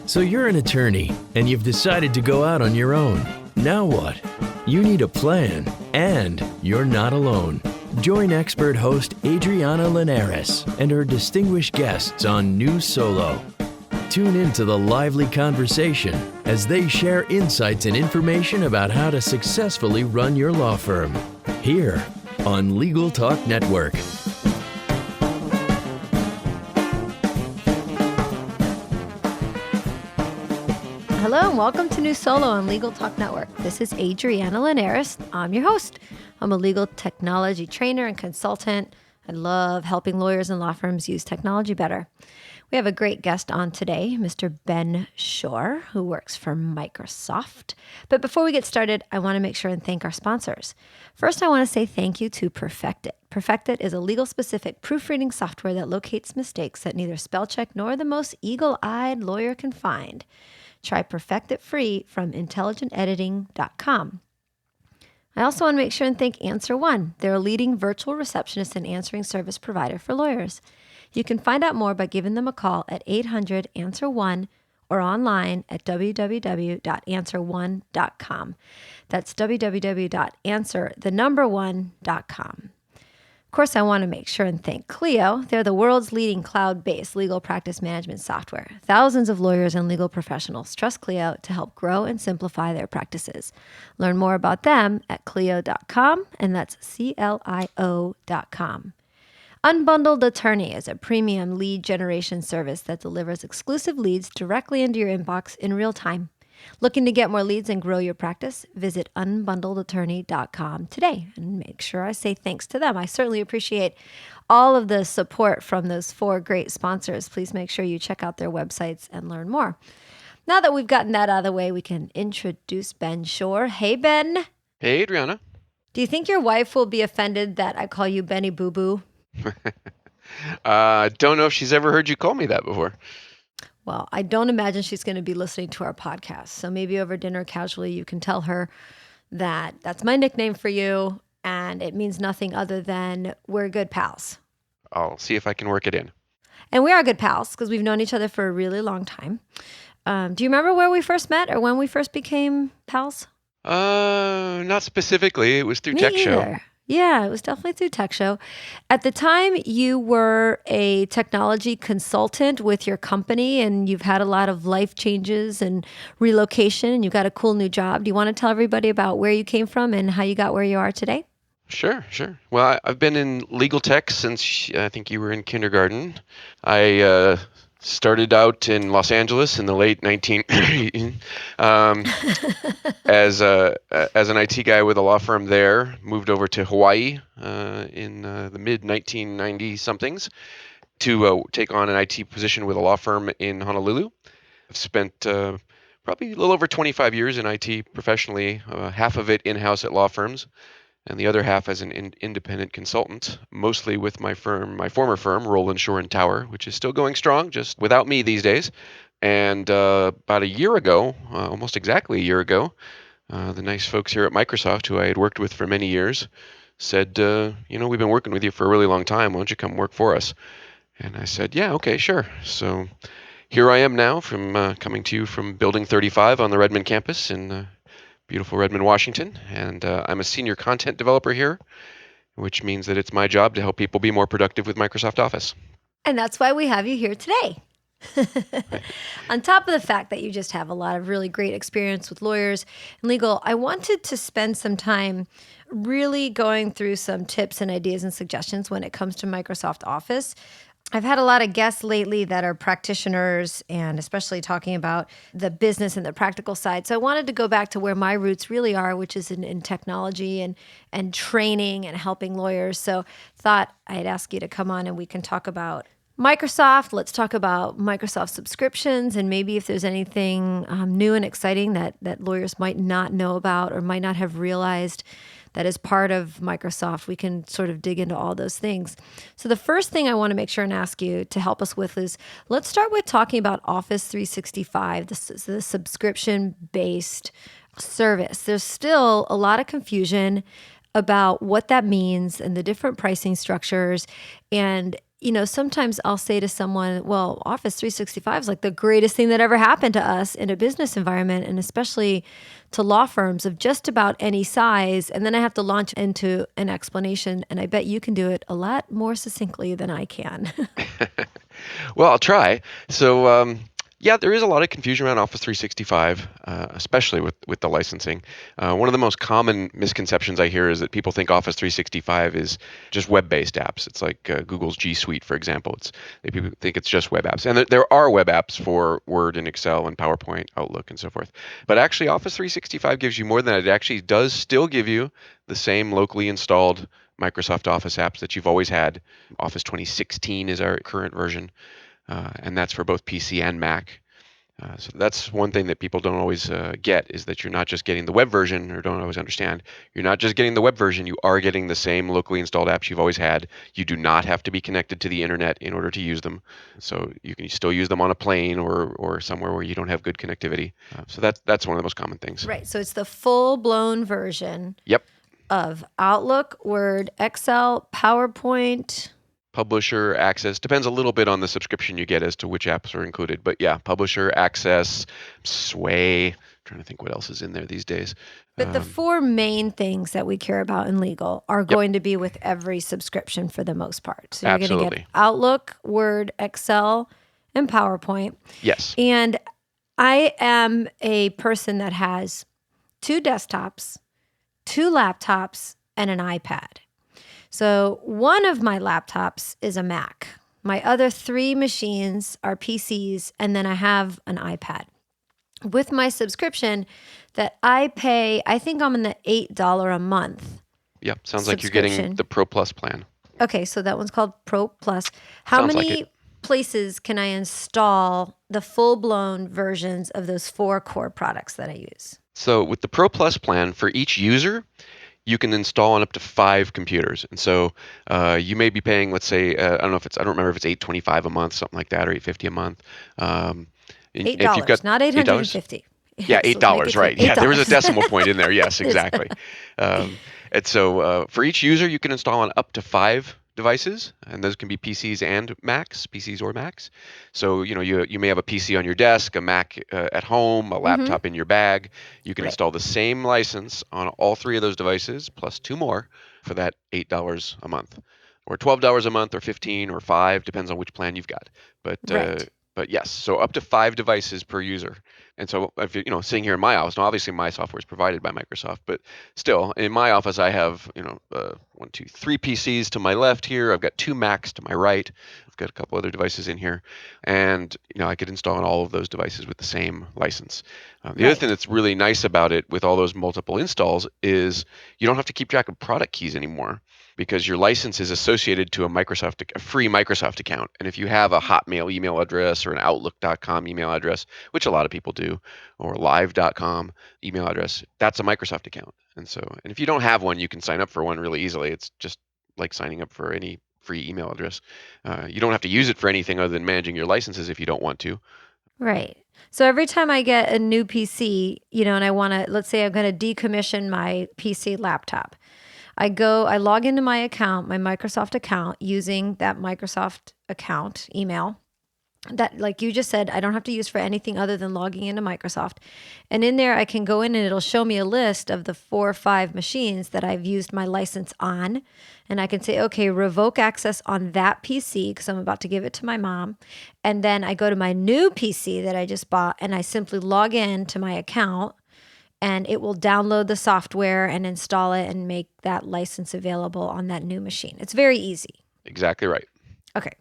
So you're an attorney, and you've decided to go out on your own. Now what? You need a plan, and you're not alone. Join expert host Adriana Linares and her distinguished guests on New Solo. Tune into the lively conversation as they share insights and information about how to successfully run your law firm. Here on Legal Talk Network. Hello and welcome to New Solo on Legal Talk Network. This is Adriana Linares. I'm your host. I'm a legal technology trainer and consultant. I love helping lawyers and law firms use technology better. We have a great guest on today, Mr. Ben Schorr, who works for Microsoft. But before we get started, I want to make sure and thank our sponsors. First, I want to say thank you to Perfectit. Perfectit is a legal-specific proofreading software that locates mistakes that neither spell check nor the most eagle-eyed lawyer can find. Try Perfectit free from intelligentediting.com. I also want to make sure and thank Answer One. They're a leading virtual receptionist and answering service provider for lawyers. You can find out more by giving them a call at 800-ANSWER1 or online at www.answer1.com. That's www.answer1.com. Of course, I want to make sure and thank Clio. They're the world's leading cloud-based legal practice management software. Thousands of lawyers and legal professionals trust Clio to help grow and simplify their practices. Learn more about them at Clio.com, and that's CLIO.com. Unbundled Attorney is a premium lead generation service that delivers exclusive leads directly into your inbox in real time. Looking to get more leads and grow your practice? Visit unbundledattorney.com today and make sure I say thanks to them. I certainly appreciate all of the support from those four great sponsors. Please make sure you check out their websites and learn more. Now that we've gotten that out of the way, we can introduce Ben Schorr. Hey, Ben. Hey, Adriana. Do you think your wife will be offended that I call you Benny Boo Boo? Don't know if she's ever heard you call me that before. Well, I don't imagine she's going to be listening to our podcast. So maybe over dinner casually, you can tell her that that's my nickname for you. And it means nothing other than we're good pals. I'll see if I can work it in. And we are good pals because we've known each other for a really long time. Do you remember where we first met or when we first became pals? Not specifically. It was through Me Tech either. Show. Yeah, it was definitely through Tech Show. At the time, you were a technology consultant with your company, and you've had a lot of life changes and relocation, and you've got a cool new job. Do you want to tell everybody about where you came from and how you got where you are today? Sure. Well, I've been in legal tech since I think you were in kindergarten. I started out in Los Angeles in the late 1980s as an IT guy with a law firm there. Moved over to Hawaii in the mid 1990-somethings to take on an IT position with a law firm in Honolulu. I've spent probably a little over 25 years in IT professionally, half of it in-house at law firms, and the other half as an independent consultant, mostly with my former firm, Ben Schorr and Tower, which is still going strong, just without me these days. And about a year ago, almost exactly a year ago, the nice folks here at Microsoft, who I had worked with for many years, said, we've been working with you for a really long time. Why don't you come work for us? And I said, yeah, okay, sure. So here I am now coming to you from Building 35 on the Redmond campus in beautiful Redmond, Washington, and I'm a senior content developer here, which means that it's my job to help people be more productive with Microsoft Office. And that's why we have you here today. On top of the fact that you just have a lot of really great experience with lawyers and legal, I wanted to spend some time really going through some tips and ideas and suggestions when it comes to Microsoft Office. I've had a lot of guests lately that are practitioners and especially talking about the business and the practical side. So I wanted to go back to where my roots really are, which is in technology and training and helping lawyers. So thought I'd ask you to come on and we can talk about Microsoft. Let's talk about Microsoft subscriptions and maybe if there's anything new and exciting that lawyers might not know about or might not have realized that is part of Microsoft. We can sort of dig into all those things. So the first thing I want to make sure and ask you to help us with is, let's start with talking about Office 365. This is the subscription-based service. There's still a lot of confusion about what that means and the different pricing structures. And sometimes I'll say to someone, well, Office 365 is like the greatest thing that ever happened to us in a business environment, and especially to law firms of just about any size. And then I have to launch into an explanation, and I bet you can do it a lot more succinctly than I can. Well, I'll try. So, yeah, there is a lot of confusion around Office 365, especially with the licensing. One of the most common misconceptions I hear is that people think Office 365 is just web-based apps. It's like Google's G Suite, for example. People think it's just web apps, and there are web apps for Word and Excel and PowerPoint, Outlook, and so forth. But actually, Office 365 gives you more than that. It actually does still give you the same locally installed Microsoft Office apps that you've always had. Office 2016 is our current version, and that's for both PC and Mac. So that's one thing that people don't always get, is that you're not just getting the web version, or don't always understand. You're not just getting the web version, you are getting the same locally installed apps you've always had. You do not have to be connected to the internet in order to use them. So you can still use them on a plane or somewhere where you don't have good connectivity. So that's one of the most common things. Right. So it's the full-blown version Yep. of Outlook, Word, Excel, PowerPoint. Publisher, Access, depends a little bit on the subscription you get as to which apps are included. But yeah, Publisher, Access, Sway. I'm trying to think what else is in there these days. But the four main things that we care about in legal are going to be with every subscription for the most part. So you're going to Absolutely. get Outlook, Word, Excel, and PowerPoint. Yes. And I am a person that has 2 desktops, 2 laptops, and an iPad. So one of my laptops is a Mac. My other 3 machines are PCs, and then I have an iPad. With my subscription that I pay, I think I'm in the $8 a month. Yeah, sounds like you're getting the Pro Plus plan. Okay, so that one's called Pro Plus. How Sounds like many it. places can I install the full-blown versions of those 4 core products that I use? So with the Pro Plus plan, for each user, you can install on up to 5 computers. And so you may be paying, let's say, I don't remember if it's $8.25 a month, something like that, or $8.50 a month. $8, not $850. Yeah, $8, right. $8. Yeah, there was a decimal point in there. Yes, exactly. And so for each user, you can install on up to 5 devices, and those can be PCs and Macs, PCs or Macs. So you may have a PC on your desk, a Mac at home, a laptop in your bag. You can install the same license on all 3 of those devices plus 2 more for that $8 a month, or $12 a month, or $15 or $5, depends on which plan you've got. But yes, so up to 5 devices per user. And so if you're sitting here in my office, now obviously my software is provided by Microsoft, but still in my office I have 3 PCs to my left here. I've got 2 Macs to my right. I've got a couple other devices in here, and I could install on all of those devices with the same license. The other thing that's really nice about it with all those multiple installs is you don't have to keep track of product keys anymore, because your license is associated to a free Microsoft account. And if you have a Hotmail email address or an Outlook.com email address, which a lot of people do, or Live.com email address, that's a Microsoft account. And if you don't have one, you can sign up for one really easily. It's just like signing up for any free email address. You don't have to use it for anything other than managing your licenses if you don't want to. Right. So every time I get a new PC, and I want to, let's say I'm going to decommission my PC laptop, I log into my account, my Microsoft account, using that Microsoft account email that, like you just said, I don't have to use for anything other than logging into Microsoft. And in there, I can go in and it'll show me a list of the 4 or 5 machines that I've used my license on. And I can say, okay, revoke access on that PC because I'm about to give it to my mom. And then I go to my new PC that I just bought, and I simply log in to my account, and it will download the software and install it and make that license available on that new machine. It's very easy. Exactly right. Okay.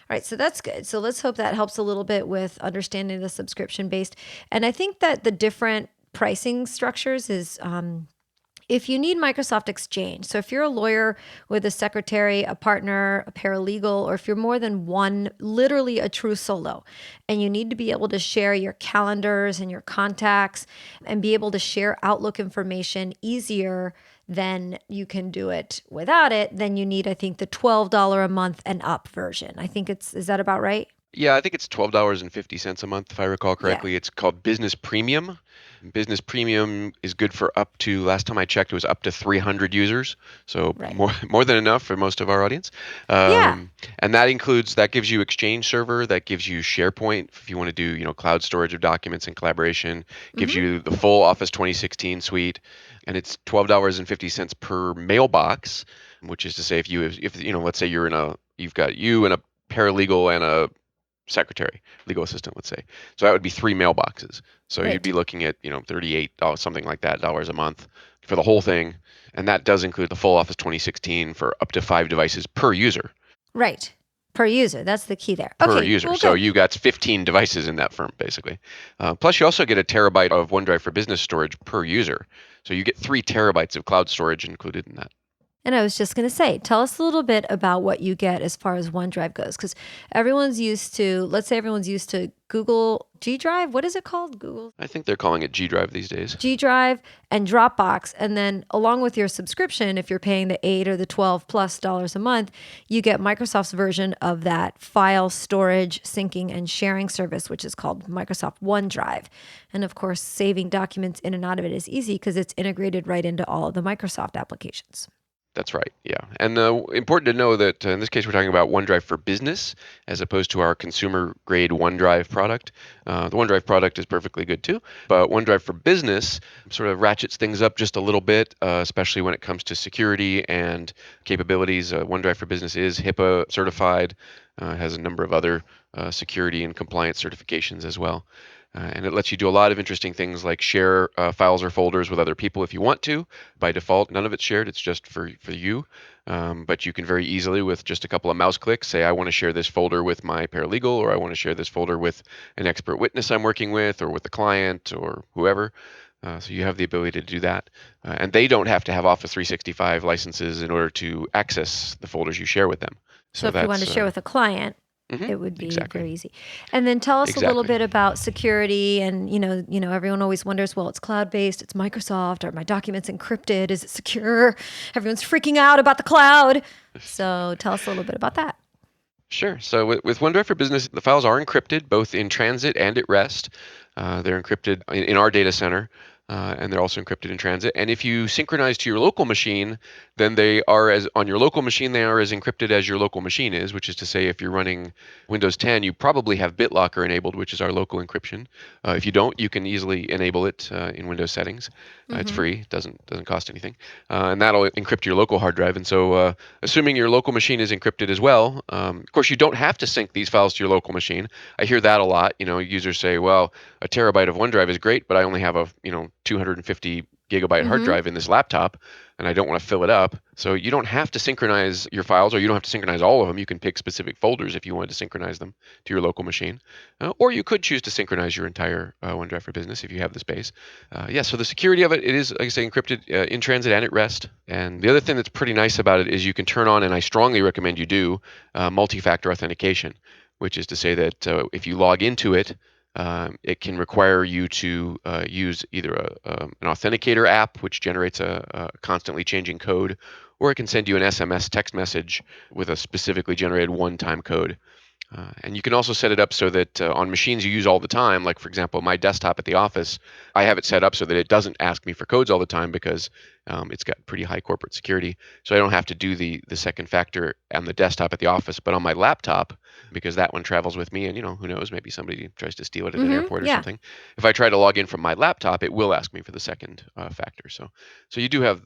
All right, so that's good. So let's hope that helps a little bit with understanding the subscription-based. And I think that the different pricing structures is if you need Microsoft Exchange. So if you're a lawyer with a secretary, a partner, a paralegal, or if you're more than one, literally a true solo, and you need to be able to share your calendars and your contacts and be able to share Outlook information easier than you can do it without it, then you need, I think, the $12 a month and up version. I think is that about right? Yeah, I think it's $12.50 a month, if I recall Yeah, correctly. It's called Business Premium. Business Premium is good for up to, last time I checked, it was up to 300 users. So right. more than enough for most of our audience. Yeah. And that gives you Exchange Server, that gives you SharePoint if you want to do, cloud storage of documents and collaboration, gives Hmm. you the full Office 2016 suite, and it's $12.50 per mailbox, which is to say if let's say you've got you and a paralegal and a secretary, legal assistant, let's say. So that would be three mailboxes. So you'd Right. be looking at, $38, something like that, dollars a month for the whole thing. And that does include the full Office 2016 for up to 5 devices per user. Right. Per user. That's the key there. Per Okay. user. Well, So good. you got 15 devices in that firm, basically. Plus, you also get a terabyte of OneDrive for Business storage per user. So you get 3 terabytes of cloud storage included in that. And I was just going to say, tell us a little bit about what you get as far as OneDrive goes. Because let's say everyone's used to Google G Drive. What is it called? Google I think they're calling it G Drive these days. G Drive and Dropbox. And then along with your subscription, if you're paying the 8 or the 12 plus dollars a month, you get Microsoft's version of that file storage, syncing, and sharing service, which is called Microsoft OneDrive. And of course, saving documents in and out of it is easy because it's integrated right into all of the Microsoft applications. That's right. Yeah. And important to know that in this case, we're talking about OneDrive for Business as opposed to our consumer grade OneDrive product. The OneDrive product is perfectly good too, but OneDrive for Business sort of ratchets things up just a little bit, especially when it comes to security and capabilities. OneDrive for Business is HIPAA certified, has a number of other security and compliance certifications as well. And it lets you do a lot of interesting things like share files or folders with other people if you want to. By default, none of it's shared, it's just for you. But you can very easily, with just a couple of mouse clicks, say, I want to share this folder with my paralegal, or I want to share this folder with an expert witness I'm working with, or with the client, or whoever. So you have the ability to do that. And they don't have to have Office 365 licenses in order to access the folders you share with them. So So if you want to that's share with a client, mhm, it would be exactly. very easy. And then tell us a little Exactly. bit about security. And everyone always wonders, well, it's cloud-based, it's Microsoft, are my documents encrypted? Is it secure? Everyone's freaking out about the cloud. So tell us a little bit about that. Sure. So with OneDrive for Business, the files are encrypted both in transit and at rest. They're encrypted in our data center, and they're also encrypted in transit. And if you synchronize to your local machine, then they are as on your local machine, they are as encrypted as your local machine is, which is to say, if you're running Windows 10, you probably have BitLocker enabled, which is our local encryption. If you don't, you can easily enable it in Windows settings. It's Mm-hmm. free, doesn't cost anything, and that'll encrypt your local hard drive. And so, assuming your local machine is encrypted as well, of course, you don't have to sync these files to your local machine. I hear that a lot. Users say, "Well, a terabyte of OneDrive is great, but I only have a 250 gigabyte hard Mm-hmm. drive in this laptop, and I don't want to fill it up." So you don't have to synchronize your files, or you don't have to synchronize all of them. You can pick specific folders if you wanted to synchronize them to your local machine, or you could choose to synchronize your entire OneDrive for Business if you have the space. Yeah, so the security of it is, like I say, encrypted in transit and at rest. And the other thing that's pretty nice about it is you can turn on, and I strongly recommend you do, multi-factor authentication, which is to say that if you log into it, it can require you to use either an authenticator app, which generates a constantly changing code, or it can send you an SMS text message with a specifically generated one-time code. And you can also set it up so that on machines you use all the time, like for example, my desktop at the office, I have it set up so that it doesn't ask me for codes all the time because it's got pretty high corporate security. So I don't have to do the second factor on the desktop at the office, but on my laptop, because that one travels with me, and who knows, maybe somebody tries to steal it at an Mm-hmm. airport or Yeah. something. If I try to log in from my laptop, it will ask me for the second factor. So you do have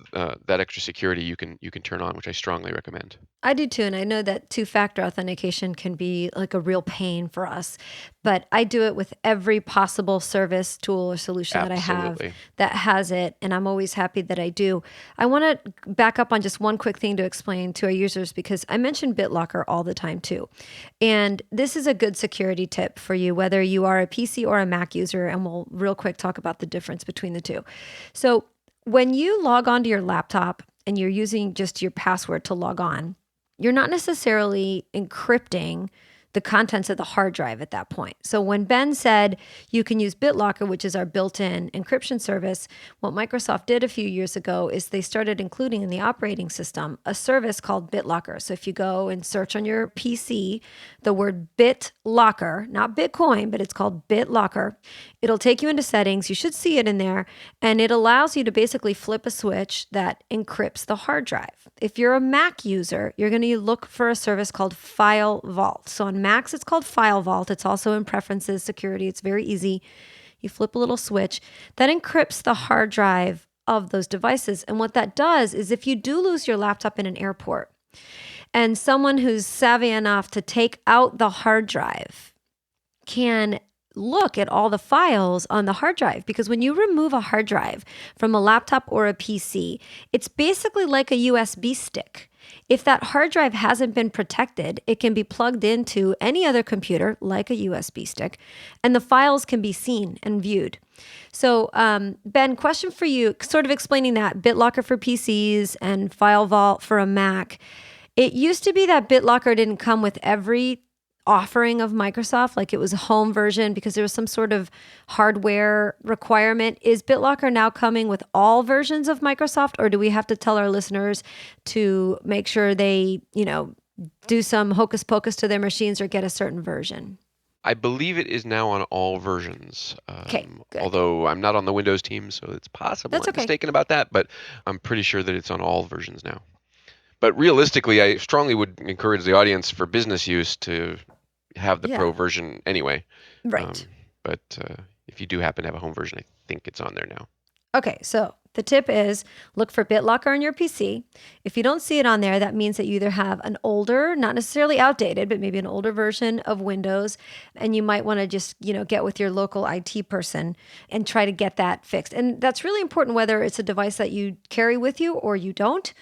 that extra security you can turn on, which I strongly recommend. I do too. And I know that two-factor authentication can be like a real pain for us, but I do it with every possible service, tool, or solution that I have Absolutely. that has it. And I'm always happy that I do. I want to back up on just one quick thing to explain to our users because I mention BitLocker all the time too. And this is a good security tip for you, whether you are a PC or a Mac user. And we'll real quick talk about the difference between the two. So when you log onto your laptop and you're using just your password to log on, you're not necessarily encrypting the contents of the hard drive at that point. So when Ben said you can use BitLocker, which is our built-in encryption service, what Microsoft did a few years ago is they started including in the operating system a service called BitLocker. So if you go and search on your PC the word BitLocker, not Bitcoin, but it's called BitLocker, it'll take you into settings. You should see it in there, and it allows you to basically flip a switch that encrypts the hard drive. If you're a Mac user, you're going to look for a service called File Vault. So on Macs, it's called File Vault. It's also in Preferences, Security. It's very easy. You flip a little switch that encrypts the hard drive of those devices. And what that does is if you do lose your laptop in an airport and someone who's savvy enough to take out the hard drive can look at all the files on the hard drive, because when you remove a hard drive from a laptop or a PC, it's basically like a USB stick. If that hard drive hasn't been protected, it can be plugged into any other computer, like a USB stick, and the files can be seen and viewed. So, Ben, question for you, sort of explaining that BitLocker for PCs and File Vault for a Mac. It used to be that BitLocker didn't come with every offering of Microsoft, like it was a home version because there was some sort of hardware requirement. Is BitLocker now coming with all versions of Microsoft, or do we have to tell our listeners to make sure they, do some hocus pocus to their machines or get a certain version? I believe it is now on all versions. Okay, good. Although I'm not on the Windows team, so it's possible I'm mistaken about that, but I'm pretty sure that it's on all versions now. But realistically, I strongly would encourage the audience for business use to have the Pro version anyway. Right. But if you do happen to have a home version, I think it's on there now. Okay, so the tip is look for BitLocker on your PC. If you don't see it on there, that means that you either have an older, not necessarily outdated, but maybe an older version of Windows, and you might want to just, get with your local IT person and try to get that fixed. And that's really important whether it's a device that you carry with you or you don't.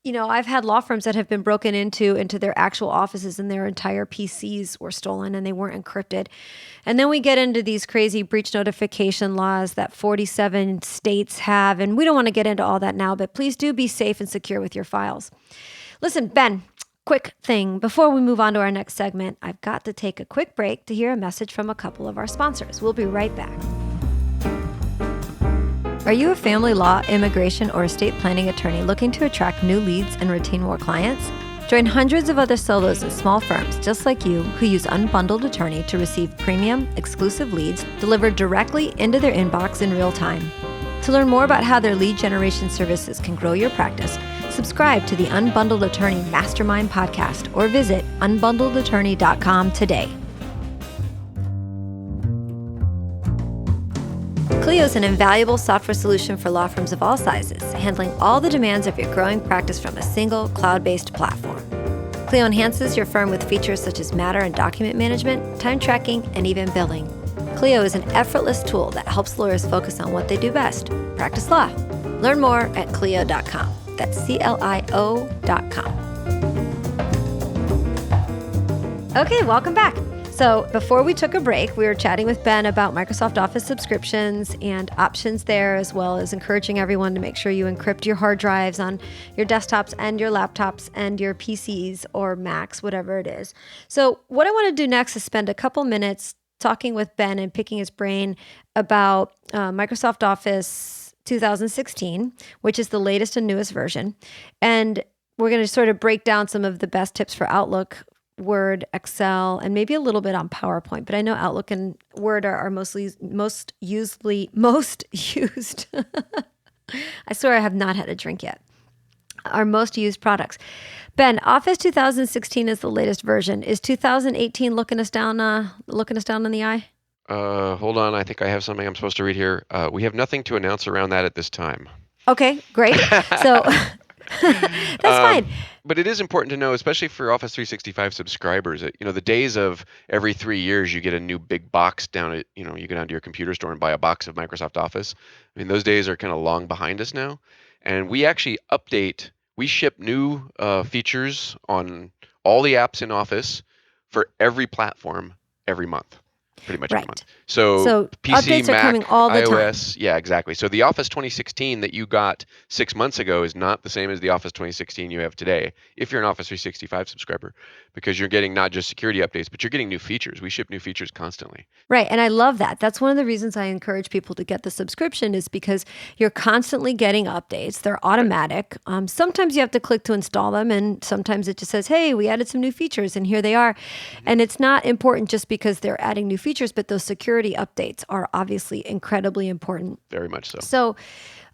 I've had law firms that have been broken into their actual offices and their entire PCs were stolen and they weren't encrypted. And then we get into these crazy breach notification laws that 47 states have. And we don't want to get into all that now, but please do be safe and secure with your files. Listen, Ben, quick thing. Before we move on to our next segment, I've got to take a quick break to hear a message from a couple of our sponsors. We'll be right back. Are you a family law, immigration, or estate planning attorney looking to attract new leads and retain more clients? Join hundreds of other solos and small firms just like you who use Unbundled Attorney to receive premium, exclusive leads delivered directly into their inbox in real time. To learn more about how their lead generation services can grow your practice, subscribe to the Unbundled Attorney Mastermind podcast or visit unbundledattorney.com today. Clio is an invaluable software solution for law firms of all sizes, handling all the demands of your growing practice from a single cloud-based platform. Clio enhances your firm with features such as matter and document management, time tracking, and even billing. Clio is an effortless tool that helps lawyers focus on what they do best, practice law. Learn more at Clio.com. That's CLIO.com. Okay, welcome back. So before we took a break, we were chatting with Ben about Microsoft Office subscriptions and options there, as well as encouraging everyone to make sure you encrypt your hard drives on your desktops and your laptops and your PCs or Macs, whatever it is. So what I want to do next is spend a couple minutes talking with Ben and picking his brain about Microsoft Office 2016, which is the latest and newest version. And we're going to sort of break down some of the best tips for Outlook, Word, Excel, and maybe a little bit on PowerPoint, but I know Outlook and Word are most used. I swear I have not had a drink yet. Our most used products. Ben, Office 2016 is the latest version. Is 2018 looking us down in the eye? Hold on. I think I have something I'm supposed to read here. We have nothing to announce around that at this time. Okay, great. So that's fine. But it is important to know, especially for Office 365 subscribers, that, the days of every 3 years you get a new big box down at, you go down to your computer store and buy a box of Microsoft Office. I mean, those days are kind of long behind us now. And we actually we ship new features on all the apps in Office for every platform every month. pretty much every Right. month. So So PC, updates are Mac, coming all the time. iOS, yeah, exactly. So the Office 2016 that you got 6 months ago is not the same as the Office 2016 you have today, if you're an Office 365 subscriber, because you're getting not just security updates, but you're getting new features. We ship new features constantly. Right. And I love that. That's one of the reasons I encourage people to get the subscription is because you're constantly getting updates. They're automatic. Sometimes you have to click to install them, and sometimes it just says, hey, we added some new features, and here they are. And it's not important just because they're adding new features, but those security updates are obviously incredibly important. Very much so. So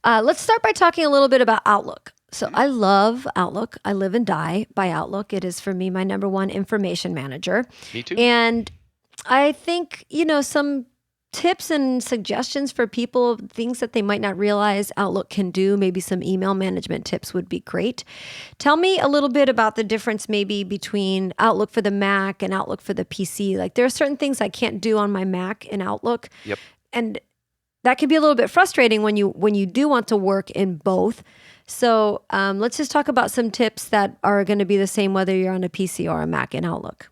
let's start by talking a little bit about Outlook. So I love Outlook. I live and die by Outlook. It is, for me, my number one information manager. Me too. And I think, some tips and suggestions for people, things that they might not realize Outlook can do, maybe some email management tips would be great. Tell me a little bit about the difference maybe between Outlook for the Mac and Outlook for the PC. Like there are certain things I can't do on my Mac in Outlook. Yep. And that can be a little bit frustrating when you do want to work in both. So let's just talk about some tips that are going to be the same whether you're on a PC or a Mac in Outlook.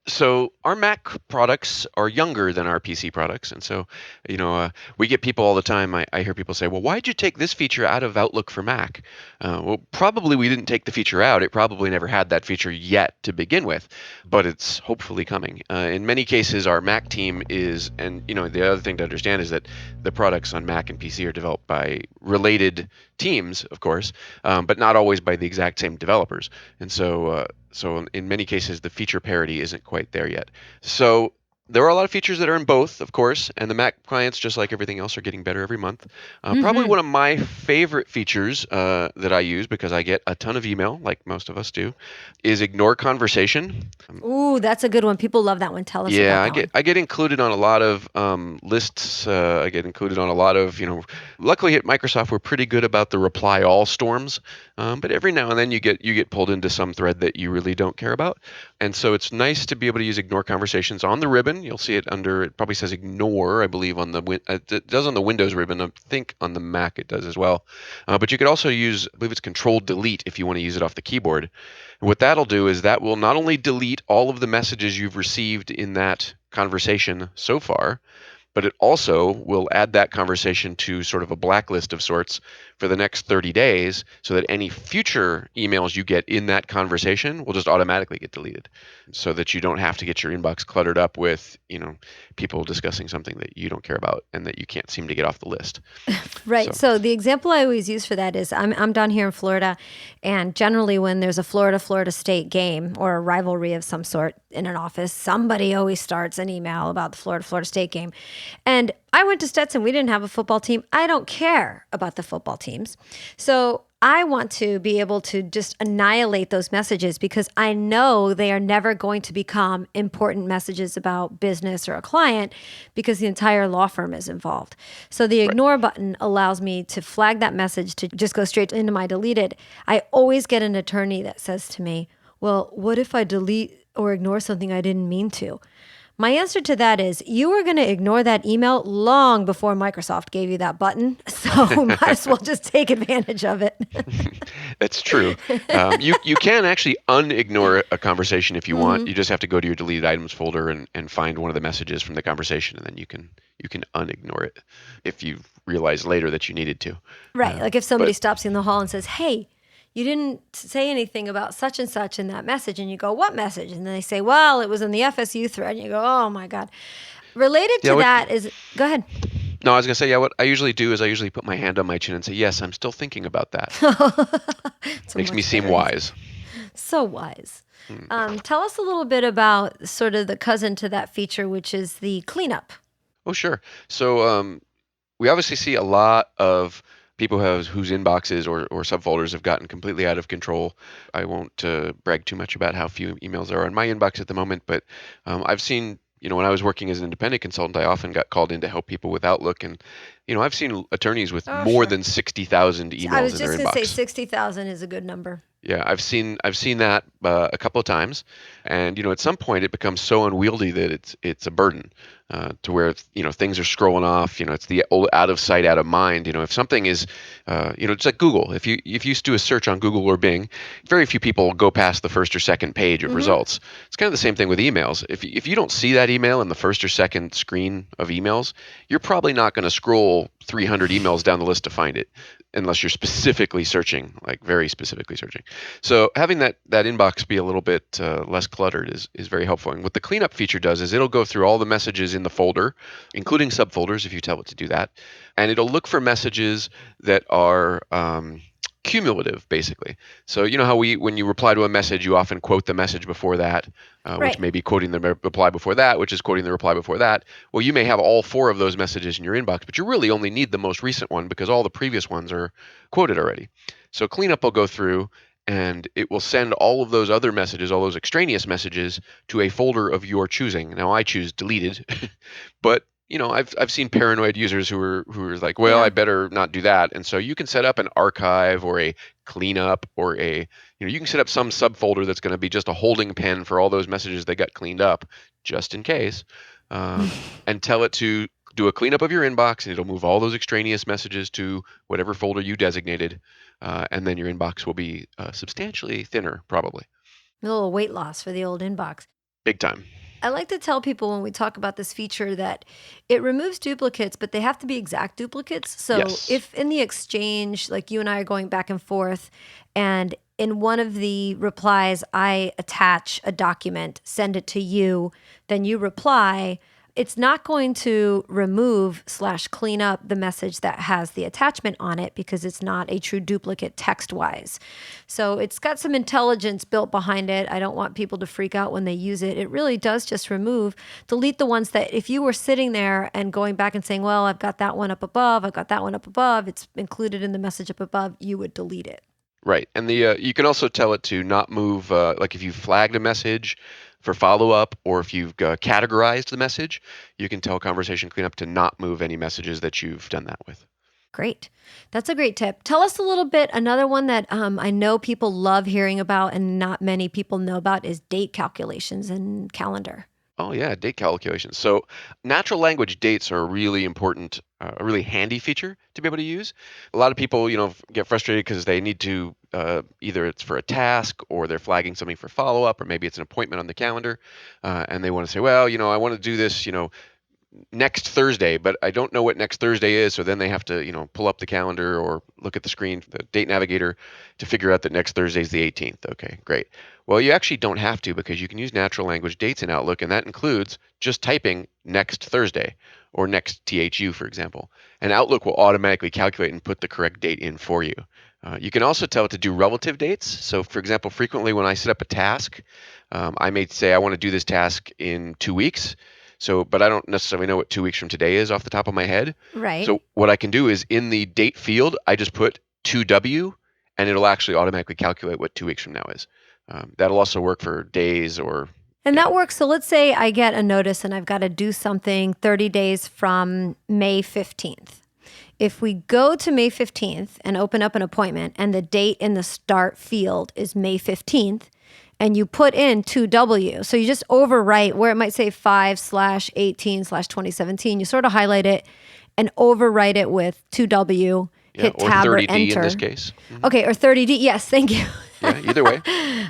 So our Mac products are younger than our PC products, and so we get people all the time. I hear people say, "Well, why'd you take this feature out of Outlook for Mac?" Well, probably we didn't take the feature out. It probably never had that feature yet to begin with, but it's hopefully coming. In many cases, our Mac team is, and the other thing to understand is that the products on Mac and PC are developed by related teams, of course, but not always by the exact same developers, and so in many cases, the feature parity isn't quite there yet. So there are a lot of features that are in both, of course, and the Mac clients, just like everything else, are getting better every month. Probably one of my favorite features that I use, because I get a ton of email, like most of us do, is Ignore Conversation. Ooh, that's a good one. People love that one. Tell us about that one. I get included on a lot of lists. I get included on a lot of, luckily at Microsoft, we're pretty good about the reply all storms. But every now and then you get pulled into some thread that you really don't care about. And so it's nice to be able to use Ignore Conversations on the ribbon. You'll see it it probably says Ignore, I believe, it does on the Windows ribbon. I think on the Mac it does as well. But you could also use, I believe it's Control Delete if you want to use it off the keyboard. And what that'll do is that will not only delete all of the messages you've received in that conversation so far, but it also will add that conversation to sort of a blacklist of sorts for the next 30 days so that any future emails you get in that conversation will just automatically get deleted, so that you don't have to get your inbox cluttered up with, people discussing something that you don't care about and that you can't seem to get off the list. Right. So the example I always use for that is I'm down here in Florida, and generally when there's a Florida State game or a rivalry of some sort in an office, somebody always starts an email about the Florida State game. And I went to Stetson. We didn't have a football team. I don't care about the football teams. So I want to be able to just annihilate those messages because I know they are never going to become important messages about business or a client because the entire law firm is involved. So the ignore button allows me to flag that message to just go straight into my deleted. I always get an attorney that says to me, well, what if I delete or ignore something I didn't mean to? My answer to that is you were going to ignore that email long before Microsoft gave you that button, so might as well just take advantage of it. That's true. You can actually unignore a conversation if you want. You just have to go to your deleted items folder and find one of the messages from the conversation, and then you can unignore it if you realize later that you needed to. Right. Like if somebody stops you in the hall and says, hey, you didn't say anything about such and such in that message. And you go, what message? And then they say, well, it was in the FSU thread. And you go, oh my God. Related to that is, go ahead. No, I was going to say, what I usually do is I usually put my hand on my chin and say, yes, I'm still thinking about that. Makes me seem wise. So wise. Tell us a little bit about sort of the cousin to that feature, which is the cleanup. Oh, sure. So we obviously see a lot of people whose inboxes or subfolders have gotten completely out of control. I won't brag too much about how few emails there are in my inbox at the moment, but I've seen, when I was working as an independent consultant, I often got called in to help people with Outlook, and I've seen attorneys with more than 60,000 emails in their inbox. I was just going to say 60,000 is a good number. Yeah, I've seen that a couple of times, and at some point it becomes so unwieldy that it's a burden, to where things are scrolling off. It's the old out of sight, out of mind. If something is, it's like Google. If you do a search on Google or Bing, very few people go past the first or second page of Mm-hmm. results. It's kind of the same thing with emails. If you don't see that email in the first or second screen of emails, you're probably not going to scroll 300 emails down the list to find it, unless you're specifically searching, like very specifically searching. So having that inbox be a little bit less cluttered is very helpful. And what the cleanup feature does is it'll go through all the messages in the folder, including subfolders if you tell it to do that, and it'll look for messages that are cumulative, basically. So you know how when you reply to a message, you often quote the message before that, which Right. may be quoting the reply before that, which is quoting the reply before that. Well, you may have all four of those messages in your inbox, but you really only need the most recent one because all the previous ones are quoted already. So cleanup will go through and it will send all of those other messages, all those extraneous messages, to a folder of your choosing. Now I choose deleted, but I've seen paranoid users who are like, well, I Yeah. better not do that. And so you can set up an archive or a cleanup or you can set up some subfolder that's going to be just a holding pen for all those messages that got cleaned up, just in case, and tell it to do a cleanup of your inbox, and it'll move all those extraneous messages to whatever folder you designated, and then your inbox will be substantially thinner, probably. A little weight loss for the old inbox. Big time. I like to tell people when we talk about this feature that it removes duplicates, but they have to be exact duplicates. So Yes. if in the exchange, like you and I are going back and forth, and in one of the replies, I attach a document, send it to you, then you reply, it's not going to remove/clean up the message that has the attachment on it because it's not a true duplicate text wise. So it's got some intelligence built behind it. I don't want people to freak out when they use it. It really does just delete the ones that if you were sitting there and going back and saying, well, I've got that one up above, I've got that one up above, it's included in the message up above, you would delete it. Right. And you can also tell it to not move, like if you flagged a message for follow up, or if you've categorized the message, you can tell Conversation Cleanup to not move any messages that you've done that with. Great. That's a great tip. Tell us a little bit. Another one that I know people love hearing about and not many people know about is date calculations and calendar. Oh yeah, date calculations. So natural language dates are a really important, a really handy feature to be able to use. A lot of people, get frustrated because they need to either it's for a task or they're flagging something for follow up, or maybe it's an appointment on the calendar, and they want to say, well, I want to do this, next Thursday, but I don't know what next Thursday is. So then they have to, pull up the calendar or look at the screen, the date navigator, to figure out that next Thursday is the 18th. Okay, great. Well, you actually don't have to, because you can use natural language dates in Outlook, and that includes just typing next Thursday or next THU, for example. And Outlook will automatically calculate and put the correct date in for you. You can also tell it to do relative dates. So, for example, frequently when I set up a task, I may say I want to do this task in 2 weeks. So, but I don't necessarily know what 2 weeks from today is off the top of my head. Right. So what I can do is in the date field, I just put 2W, and it'll actually automatically calculate what 2 weeks from now is. That'll also work for days or. And Yeah. that works. So let's say I get a notice and I've got to do something 30 days from May 15th. If we go to May 15th and open up an appointment and the date in the start field is May 15th, and you put in 2W. So you just overwrite where it might say 5/18/2017. You sort of highlight it and overwrite it with 2W, Yeah, hit or tab or 30D enter. in this case. Okay, or 30D. Yes, thank you. Yeah, either way.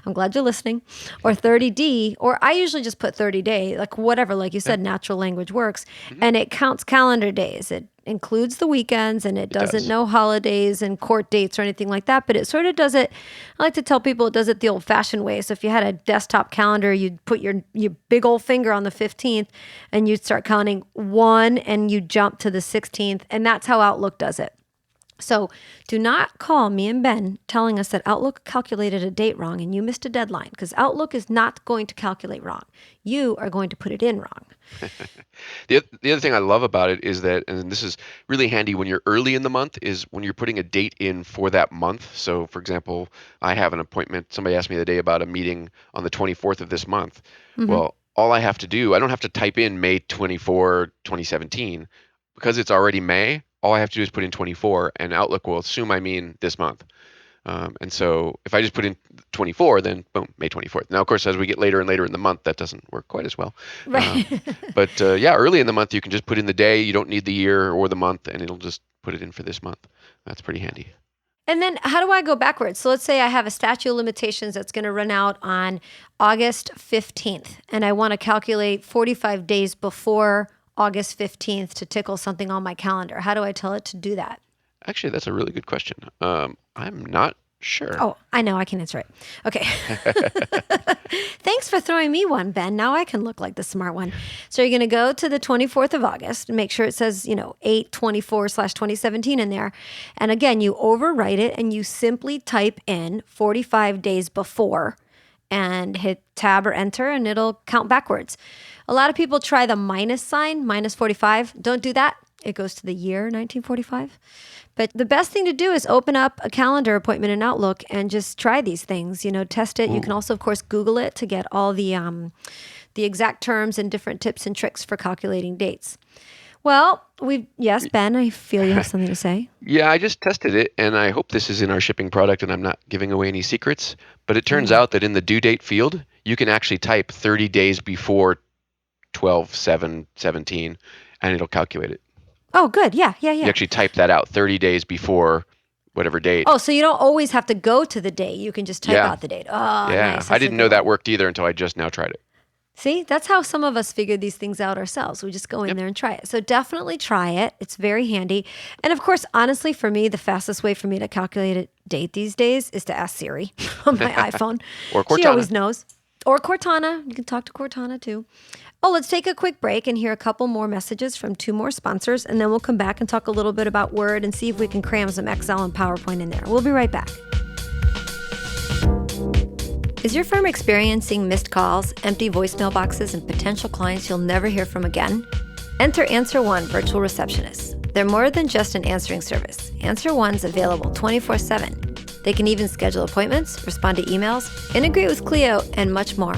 I'm glad you're listening. Or 30D, or I usually just put 30 day, like whatever, like you said, natural language works. And it counts calendar days. It includes the weekends, and it doesn't does. know holidays and court dates or anything like that. But it sort of does it, I like to tell people it does it the old fashioned way. So if you had a desktop calendar, you'd put your big old finger on the 15th and you'd start counting 1 and you jump to the 16th. And that's how Outlook does it. So do not call me and Ben telling us that Outlook calculated a date wrong and you missed a deadline, because Outlook is not going to calculate wrong. You are going to put it in wrong. The other thing I love about it is that, and this is really handy when you're early in the month, is when you're putting a date in for that month. So, for example, I have an appointment. Somebody asked me the day about a meeting on the 24th of this month. Well, all I have to do, I don't have to type in May 24, 2017, because it's already May. All I have to do is put in 24, and Outlook will assume I mean this month. And so if I just put in 24, then boom, May 24th. Now, of course, as we get later and later in the month, that doesn't work quite as well. Right. But yeah, early in the month, you can just put in the day. You don't need the year or the month, and it'll just put it in for this month. That's pretty handy. And then how do I go backwards? So let's say I have a statute of limitations that's going to run out on August 15th, and I want to calculate 45 days before August 15th to tickle something on my calendar. How do I tell it to do that? Actually, that's a really good question. I'm not sure. Oh, I know. I can answer it. Okay. Thanks for throwing me one, Ben. Now I can look like the smart one. So you're going to go to the 24th of August and make sure it says, 8/24/2017 in there. And again, you overwrite it and you simply type in 45 days before and hit tab or enter and it'll count backwards. A lot of people try the minus sign, minus 45. Don't do that. It goes to the year 1945. But the best thing to do is open up a calendar appointment in Outlook and just try these things, test it. Ooh. You can also, of course, Google it to get all the exact terms and different tips and tricks for calculating dates. Well, yes, Ben, I feel you have something to say. Yeah, I just tested it, and I hope this is in our shipping product and I'm not giving away any secrets. But it turns out that in the due date field, you can actually type 30 days before 12/7/17, and it'll calculate it. Oh, good. Yeah. You actually type that out 30 days before whatever date. Oh, so you don't always have to go to the date. You can just type out the date. Oh, yeah. Nice. I didn't know that worked either until I just now tried it. See, that's how some of us figure these things out ourselves. We just go in there and try it. So definitely try it. It's very handy. And of course, honestly, for me, the fastest way for me to calculate a date these days is to ask Siri on my iPhone. Or Cortana. She always knows. Or Cortana. You can talk to Cortana too. Oh, let's take a quick break and hear a couple more messages from 2 more sponsors, and then we'll come back and talk a little bit about Word and see if we can cram some Excel and PowerPoint in there. We'll be right back. Is your firm experiencing missed calls, empty voicemail boxes, and potential clients you'll never hear from again? Enter Answer One Virtual Receptionists. They're more than just an answering service. Answer One's available 24/7. They can even schedule appointments, respond to emails, integrate with Clio, and much more.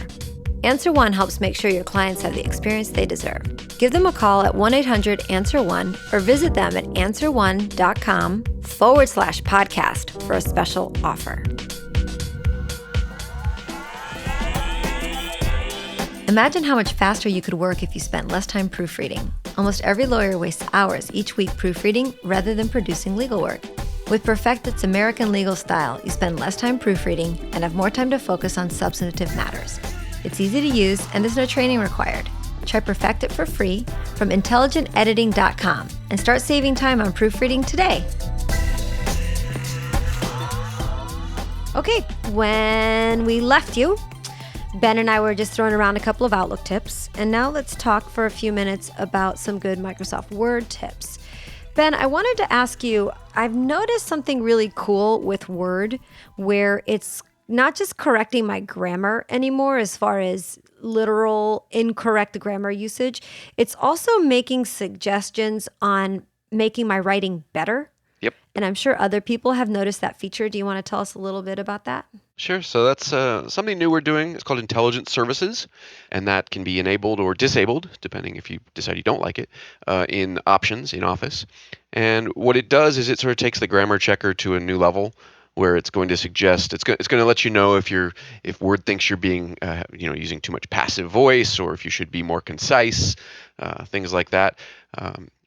Answer One helps make sure your clients have the experience they deserve. Give them a call at 1-800-ANSWER1 or visit them at answer1.com/podcast for a special offer. Imagine how much faster you could work if you spent less time proofreading. Almost every lawyer wastes hours each week proofreading rather than producing legal work. With Perfectit's American legal style, you spend less time proofreading and have more time to focus on substantive matters. It's easy to use and there's no training required. Try Perfectit for free from intelligentediting.com and start saving time on proofreading today. Okay, when we left you, Ben and I were just throwing around a couple of Outlook tips, and now let's talk for a few minutes about some good Microsoft Word tips. Ben, I wanted to ask you, I've noticed something really cool with Word where it's not just correcting my grammar anymore as far as literal incorrect grammar usage, it's also making suggestions on making my writing better. Yep. And I'm sure other people have noticed that feature. Do you want to tell us a little bit about that? Sure. So that's something new we're doing. It's called Intelligent Services, and that can be enabled or disabled, depending if you decide you don't like it, in Options in Office. And what it does is it sort of takes the grammar checker to a new level, where it's going to suggest it's going to let you know if Word thinks you're being using too much passive voice, or if you should be more concise, things like that.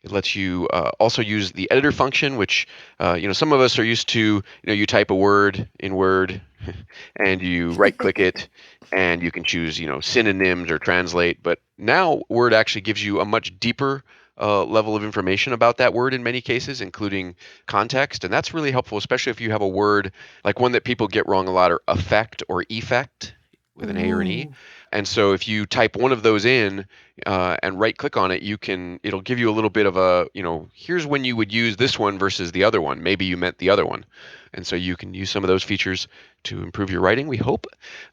It lets you also use the editor function, which some of us are used to. You type a word in Word, and you right-click it, and you can choose synonyms or translate. But now Word actually gives you a much deeper level of information about that word in many cases, including context. And that's really helpful, especially if you have a word like one that people get wrong a lot, or affect or effect with an A or an E. And so if you type one of those in and right click on it, it'll give you a little bit of a, here's when you would use this one versus the other one. Maybe you meant the other one. And so you can use some of those features to improve your writing, we hope.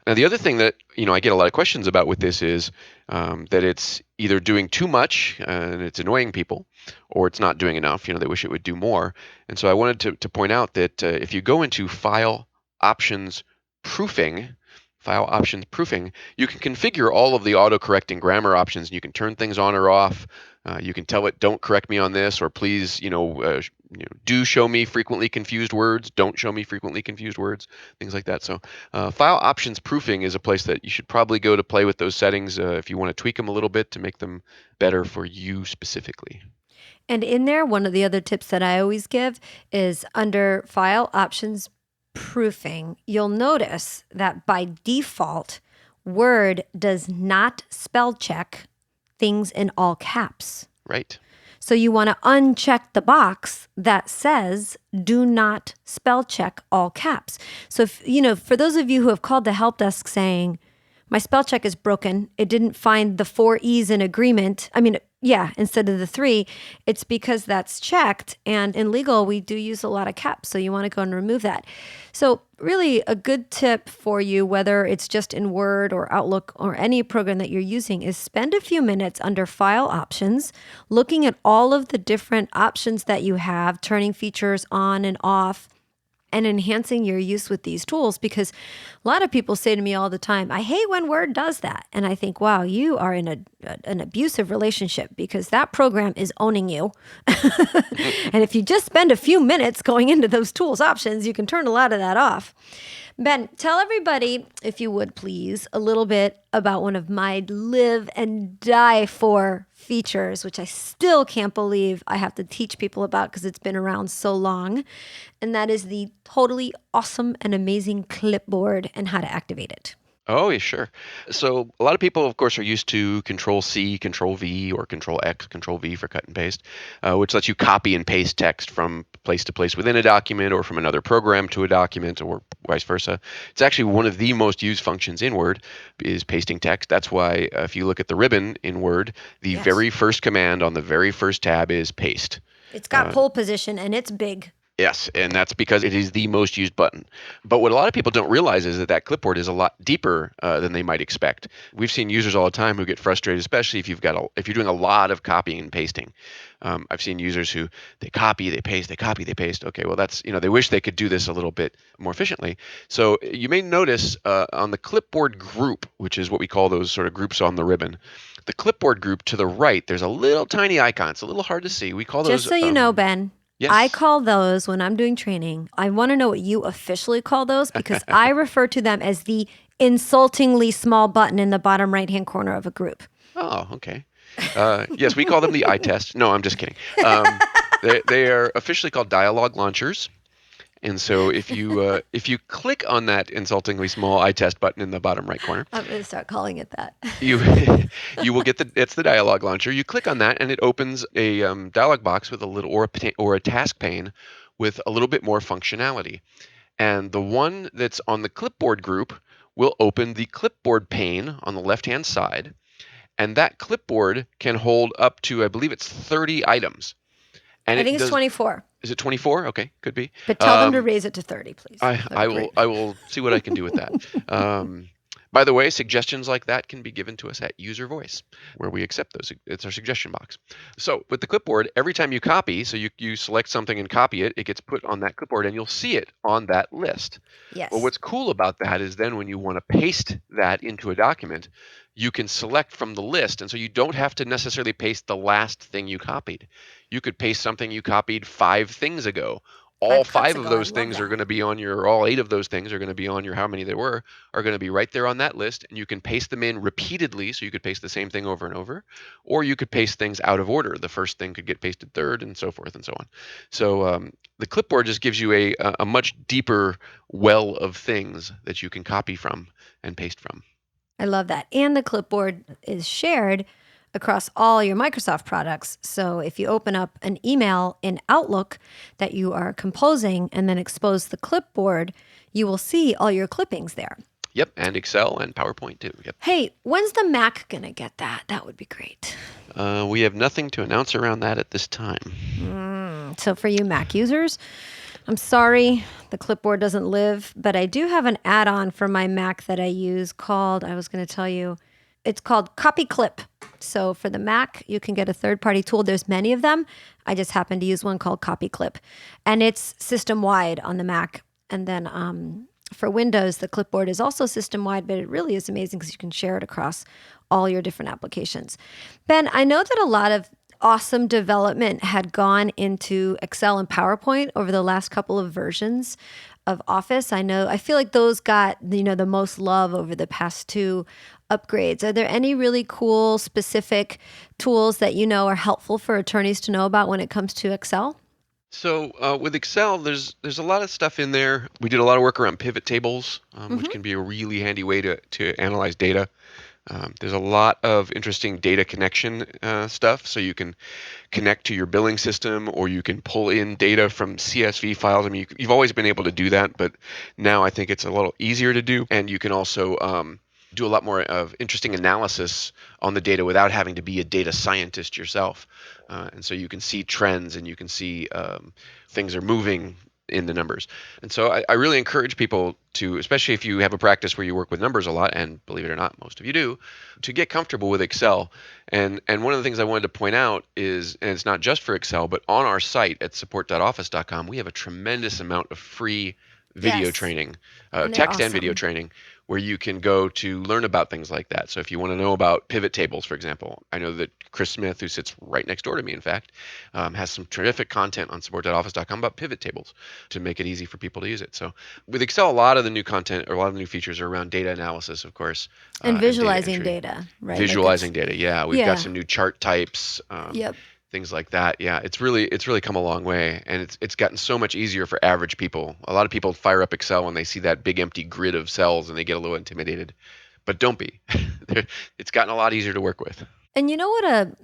Now, the other thing that, I get a lot of questions about with this is that it's either doing too much and it's annoying people, or it's not doing enough. They wish it would do more. And so I wanted to point out that if you go into File, Options, Proofing file options proofing, you can configure all of the autocorrecting grammar options. And you can turn things on or off. You can tell it, don't correct me on this, or please, do show me frequently confused words. Don't show me frequently confused words, things like that. So file options proofing is a place that you should probably go to play with those settings if you want to tweak them a little bit to make them better for you specifically. And in there, one of the other tips that I always give is under file options proofing, you'll notice that by default, Word does not spell check things in all caps. Right. So you want to uncheck the box that says do not spell check all caps. So for those of you who have called the help desk saying, my spell check is broken, it didn't find the 4 E's in agreement. Instead of the 3, it's because that's checked. And in legal, we do use a lot of caps. So you want to go and remove that. So really a good tip for you, whether it's just in Word or Outlook or any program that you're using, is spend a few minutes under file options, looking at all of the different options that you have, turning features on and off, and enhancing your use with these tools. Because a lot of people say to me all the time, I hate when Word does that. And I think, wow, you are in an abusive relationship because that program is owning you. And if you just spend a few minutes going into those tools options, you can turn a lot of that off. Ben, tell everybody, if you would please, a little bit about one of my live and die for features, which I still can't believe I have to teach people about because it's been around so long. And that is the totally awesome and amazing clipboard and how to activate it. Oh, yeah, sure. So a lot of people, of course, are used to Control-C, Control-V, or Control-X, Control-V for cut and paste, which lets you copy and paste text from place to place within a document or from another program to a document or vice versa. It's actually one of the most used functions in Word is pasting text. That's why if you look at the ribbon in Word, the very first command on the very first tab is paste. It's got pole position and it's big. Yes, and that's because it is the most used button. But what a lot of people don't realize is that clipboard is a lot deeper than they might expect. We've seen users all the time who get frustrated, especially if you're doing a lot of copying and pasting. I've seen users who they copy, they paste, they copy, they paste. Okay, well that's they wish they could do this a little bit more efficiently. So you may notice on the clipboard group, which is what we call those sort of groups on the ribbon. The clipboard group to the right, there's a little tiny icon. It's a little hard to see. We call those. Just so you know, Ben. Yes. I call those when I'm doing training. I want to know what you officially call those because I refer to them as the insultingly small button in the bottom right-hand corner of a group. Oh, okay. Yes, we call them the eye test. No, I'm just kidding. They are officially called dialogue launchers. And so if you click on that insultingly small eye test button in the bottom right corner, I'm going to start calling it that. you will get it's the dialog launcher. You click on that and it opens a dialog box with a little or a task pane with a little bit more functionality. And the one that's on the clipboard group will open the clipboard pane on the left-hand side. And that clipboard can hold up to, I believe it's 30 items. And I think it's 24. Is it 24? Okay, could be. But tell them to raise it to 30, please. I will see what I can do with that. By the way, suggestions like that can be given to us at User Voice, where we accept those. It's our suggestion box. So with the clipboard, every time you copy, so you select something and copy it, it gets put on that clipboard and you'll see it on that list. Yes. Well, what's cool about that is then when you want to paste that into a document, you can select from the list. And so you don't have to necessarily paste the last thing you copied. You could paste something you copied 5 things ago. All 5 of those things are going to be on all 8 of those things are going to be on how many there were, are going to be right there on that list. And you can paste them in repeatedly. So you could paste the same thing over and over, or you could paste things out of order. The first thing could get pasted third and so forth and so on. So the clipboard just gives you a much deeper well of things that you can copy from and paste from. I love that. And the clipboard is shared across all your Microsoft products. So if you open up an email in Outlook that you are composing and then expose the clipboard, you will see all your clippings there. Yep, and Excel and PowerPoint too. Yep. Hey, when's the Mac going to get that? That would be great. We have nothing to announce around that at this time. So for you Mac users, I'm sorry the clipboard doesn't live, but I do have an add-on for my Mac that I use called, it's called Copy Clip. So for the Mac, you can get a third-party tool. There's many of them. I just happen to use one called Copy Clip. And it's system-wide on the Mac. And then For Windows, the clipboard is also system-wide, but it really is amazing because you can share it across all your different applications. Ben, I know that a lot of awesome development had gone into Excel and PowerPoint over the last couple of versions of Office. I feel like those got, the most love over the past two upgrades. Are there any really cool, specific tools that are helpful for attorneys to know about when it comes to Excel? So with Excel, there's a lot of stuff in there. We did a lot of work around pivot tables, which Mm-hmm. can be a really handy way to analyze data. There's a lot of interesting data connection stuff, so you can connect to your billing system, or you can pull in data from CSV files. I mean, you've always been able to do that, but now I think it's a little easier to do, and you can also do a lot more of interesting analysis on the data without having to be a data scientist yourself. And so you can see trends, and you can see things are moving in the numbers. And so I really encourage people to, especially if you have a practice where you work with numbers a lot, and believe it or not, most of you do, to get comfortable with Excel. And one of the things I wanted to point out is, and it's not just for Excel, but on our site at support.office.com, we have a tremendous amount of free video Yes, training, and they're text and video awesome. training, where you can go to learn about things like that. So if you want to know about pivot tables, for example, I know that Chris Smith, who sits right next door to me, in fact, has some terrific content on support.office.com about pivot tables to make it easy for people to use it. So with Excel, a lot of the new content, or a lot of the new features, are around data analysis, of course, And and data visualizing entry. data, right? Like Visualizing data, yeah. We've got yeah, some new chart types, yep. things like that. Yeah, it's really come a long way, and it's gotten so much easier for average people. A lot of people fire up Excel when they see that big empty grid of cells, and they get a little intimidated, but don't be. It's gotten a lot easier to work with. And you know what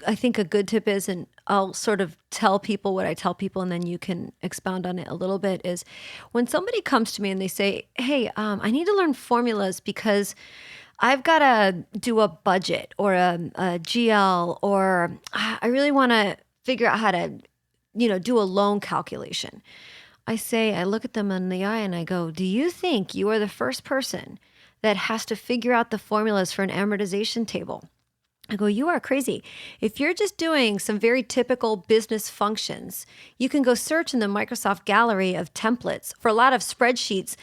I think a good tip is, and I'll sort of tell people what I tell people, and then you can expound on it a little bit, is when somebody comes to me and they say, hey, I need to learn formulas because I've got to do a budget or a GL, or I really want to figure out how to, do a loan calculation. I look at them in the eye and I go, do you think you are the first person that has to figure out the formulas for an amortization table? I go, you are crazy. If you're just doing some very typical business functions, you can go search in the Microsoft gallery of templates for a lot of spreadsheets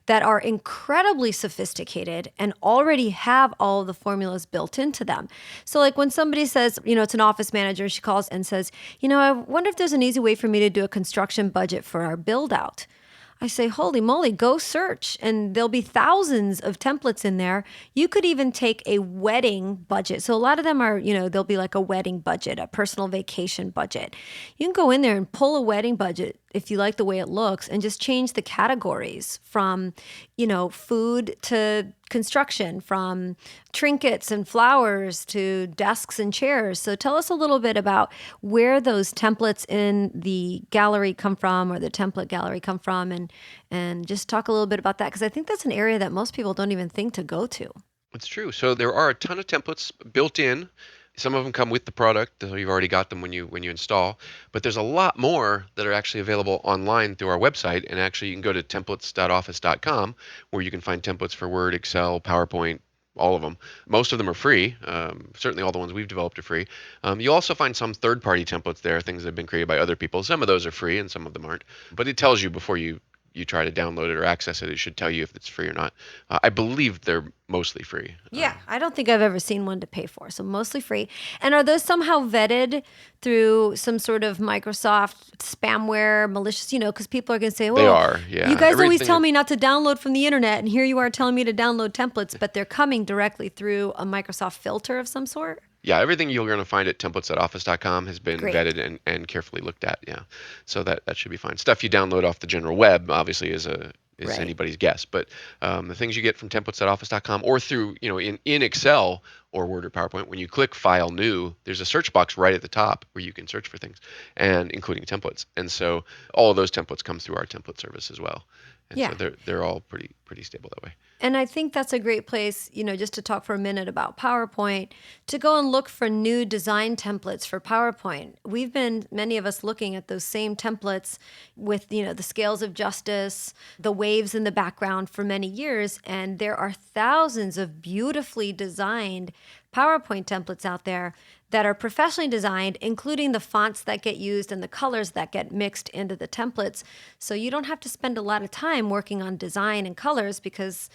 that are incredibly sophisticated and already have all of the formulas built into them. So like when somebody says, it's an office manager, she calls and says, I wonder if there's an easy way for me to do a construction budget for our build out. I say, holy moly, go search. And there'll be thousands of templates in there. You could even take a wedding budget. So a lot of them are, there'll be like a wedding budget, a personal vacation budget. You can go in there and pull a wedding budget if you like the way it looks, and just change the categories from, food to construction, from trinkets and flowers to desks and chairs. So tell us a little bit about where those templates in the gallery come from, or the template gallery come from, and just talk a little bit about that, because I think that's an area that most people don't even think to go to. It's true. So there are a ton of templates built in. Some of them come with the product, so you've already got them when you install. But there's a lot more that are actually available online through our website. And actually, you can go to templates.office.com, where you can find templates for Word, Excel, PowerPoint, all of them. Most of them are free. Certainly, all the ones we've developed are free. You'll also find some third-party templates there, things that have been created by other people. Some of those are free, and some of them aren't. But it tells you before you try to download it or access it. It should tell you if it's free or not. I believe they're mostly free. Yeah, I don't think I've ever seen one to pay for, so mostly free. And are those somehow vetted through some sort of Microsoft spamware, malicious, because people are going to say, They well, are, yeah. you guys always Everything. tell me not to download from the internet, and here you are telling me to download templates, but they're coming directly through a Microsoft filter of some sort? Yeah, everything you're going to find at templates.office.com has been Great. vetted and carefully looked at. Yeah, so that should be fine. Stuff you download off the general web obviously is Right. anybody's guess, but the things you get from templates.office.com, or through in Excel or Word or PowerPoint, when you click File New, there's a search box right at the top where you can search for things, and including templates. And so all of those templates come through our template service as well. And Yeah. so they're all pretty stable that way. And I think that's a great place, just to talk for a minute about PowerPoint, to go and look for new design templates for PowerPoint. We've been, many of us, looking at those same templates with, the scales of justice, the waves in the background for many years. And there are thousands of beautifully designed PowerPoint templates out there that are professionally designed, including the fonts that get used and the colors that get mixed into the templates. So you don't have to spend a lot of time working on design and colors because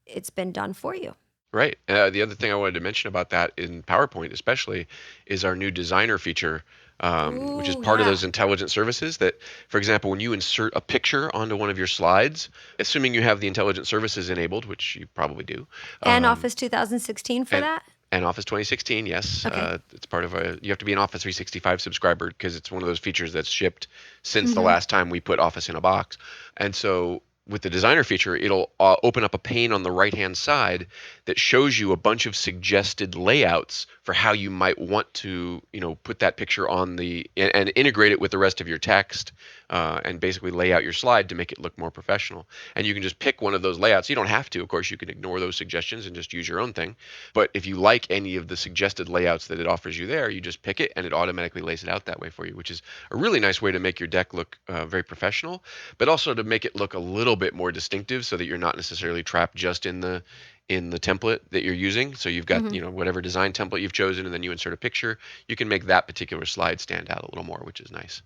it's been done for you. Right. The other thing I wanted to mention about that in PowerPoint especially is our new designer feature, which is Ooh, part of yeah. those intelligent services that, for example, when you insert a picture onto one of your slides, assuming you have the intelligent services enabled, which you probably do, And Office 2016 for and that? and Office 2016, yes, Okay. it's part of you have to be an Office 365 subscriber because it's one of those features that's shipped since the Mm-hmm. last time we put Office in a box. And so with the designer feature, it'll open up a pane on the right-hand side that shows you a bunch of suggested layouts for how you might want to, put that picture on and integrate it with the rest of your text, and basically lay out your slide to make it look more professional. And you can just pick one of those layouts. You don't have to, of course, you can ignore those suggestions and just use your own thing. But if you like any of the suggested layouts that it offers you there, you just pick it and it automatically lays it out that way for you, which is a really nice way to make your deck look very professional, but also to make it look a little bit more distinctive so that you're not necessarily trapped just in the template that you're using. So you've got, Mm-hmm. whatever design template you've chosen, and then you insert a picture. You can make that particular slide stand out a little more, which is nice.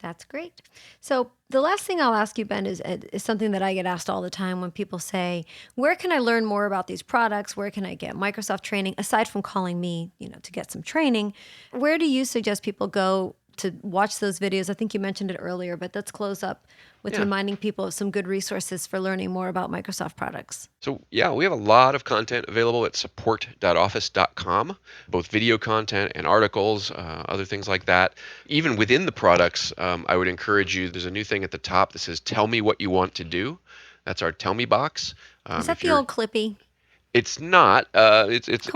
That's great. So the last thing I'll ask you, Ben, is something that I get asked all the time when people say, where can I learn more about these products? Where can I get Microsoft training? Aside from calling me, to get some training, where do you suggest people go to watch those videos? I think you mentioned it earlier, but let's close up with Yeah. reminding people of some good resources for learning more about Microsoft products. So yeah, we have a lot of content available at support.office.com, both video content and articles, other things like that. Even within the products, I would encourage you, there's a new thing at the top that says, tell me what you want to do. That's our tell me box. Is that If the you're, old Clippy? it's not, Come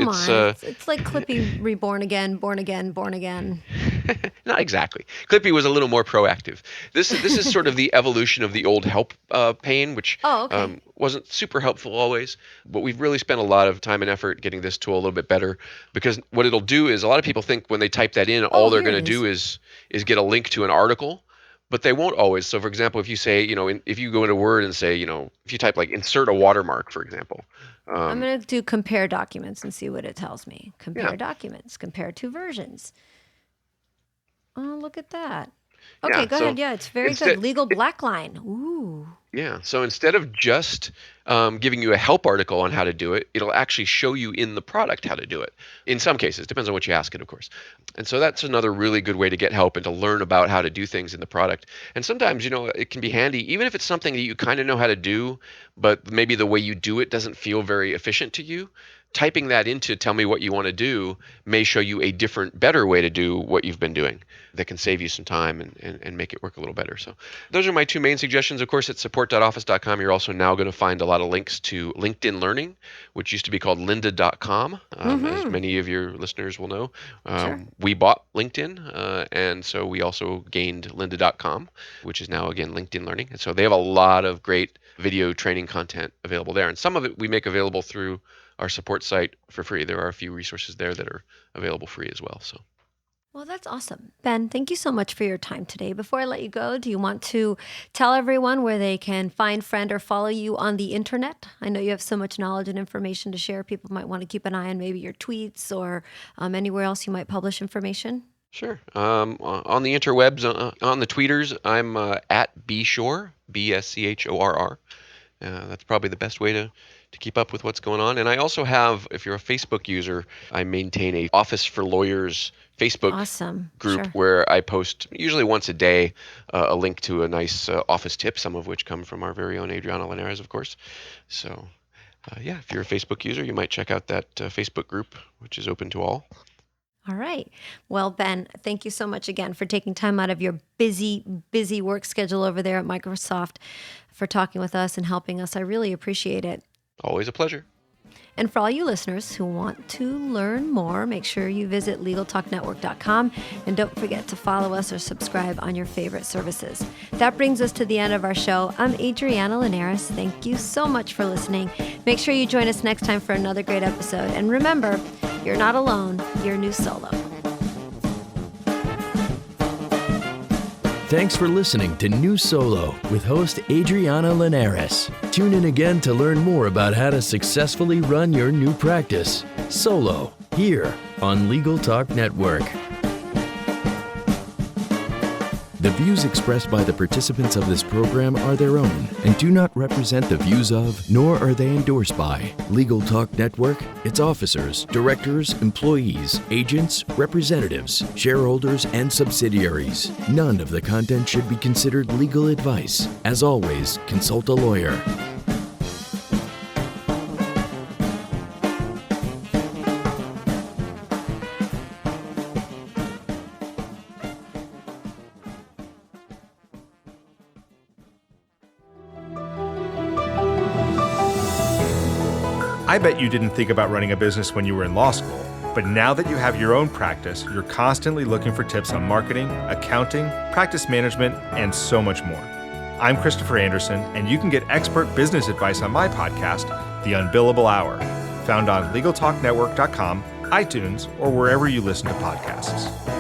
on, it's like Clippy reborn again, born again, born again. Not exactly. Clippy was a little more proactive. This is sort of the evolution of the old help pane, which Oh, okay. wasn't super helpful always. But we've really spent a lot of time and effort getting this tool a little bit better, because what it'll do is, a lot of people think when they type that in, all Oh, they're here going it to do is. is get a link to an article. But they won't always. So, for example, if you say, if you go into Word and say, if you type like insert a watermark, for example, I'm um, going to do compare documents and see what it tells me. yeah, Compare documents, compare two versions. Oh, look at that. Okay, yeah. go ahead. So Yeah, it's very good. instead, Legal black line. Ooh. Yeah. So instead of just giving you a help article on how to do it, it'll actually show you in the product how to do it. In some cases, depends on what you ask it, of course. And so that's another really good way to get help and to learn about how to do things in the product. And sometimes, it can be handy, even if it's something that you kind of know how to do, but maybe the way you do it doesn't feel very efficient to you. Typing that into tell me what you want to do may show you a different, better way to do what you've been doing that can save you some time and make it work a little better. So those are my two main suggestions. Of course, at support.office.com, you're also now going to find a lot of links to LinkedIn Learning, which used to be called lynda.com, as Mm-hmm. many of your listeners will know. Sure. We bought LinkedIn, and so we also gained lynda.com, which is now, again, LinkedIn Learning. And so they have a lot of great video training content available there. And some of it we make available through our support site for free. There are a few resources there that are available free as well. So. Well, that's awesome. Ben, thank you so much for your time today. Before I let you go, do you want to tell everyone where they can find, friend, or follow you on the internet? I know you have so much knowledge and information to share. People might want to keep an eye on maybe your tweets or anywhere else you might publish information. Sure. On the interwebs, on the tweeters, I'm at B Schorr, BSCHORR. That's probably the best way to keep up with what's going on. And I also have, if you're a Facebook user, I maintain a Office for Lawyers Facebook Awesome. group Sure. where I post usually once a day a link to a nice office tip, some of which come from our very own Adriana Linares, of course. So, yeah, if you're a Facebook user, you might check out that Facebook group, which is open to all. All right. Well, Ben, thank you so much again for taking time out of your busy, busy work schedule over there at Microsoft for talking with us and helping us. I really appreciate it. Always a pleasure. And for all you listeners who want to learn more, make sure you visit LegalTalkNetwork.com, and don't forget to follow us or subscribe on your favorite services. That brings us to the end of our show. I'm Adriana Linares. Thank you so much for listening. Make sure you join us next time for another great episode. And remember, you're not alone. You're new solo. Thanks for listening to New Solo with host Adriana Linares. Tune in again to learn more about how to successfully run your new practice solo here on Legal Talk Network. The views expressed by the participants of this program are their own and do not represent the views of, nor are they endorsed by, Legal Talk Network, its officers, directors, employees, agents, representatives, shareholders, and subsidiaries. None of the content should be considered legal advice. As always, consult a lawyer. I bet you didn't think about running a business when you were in law school, but now that you have your own practice, you're constantly looking for tips on marketing, accounting, practice management, and so much more. I'm Christopher Anderson, and you can get expert business advice on my podcast, The Unbillable Hour, found on LegalTalkNetwork.com, iTunes, or wherever you listen to podcasts.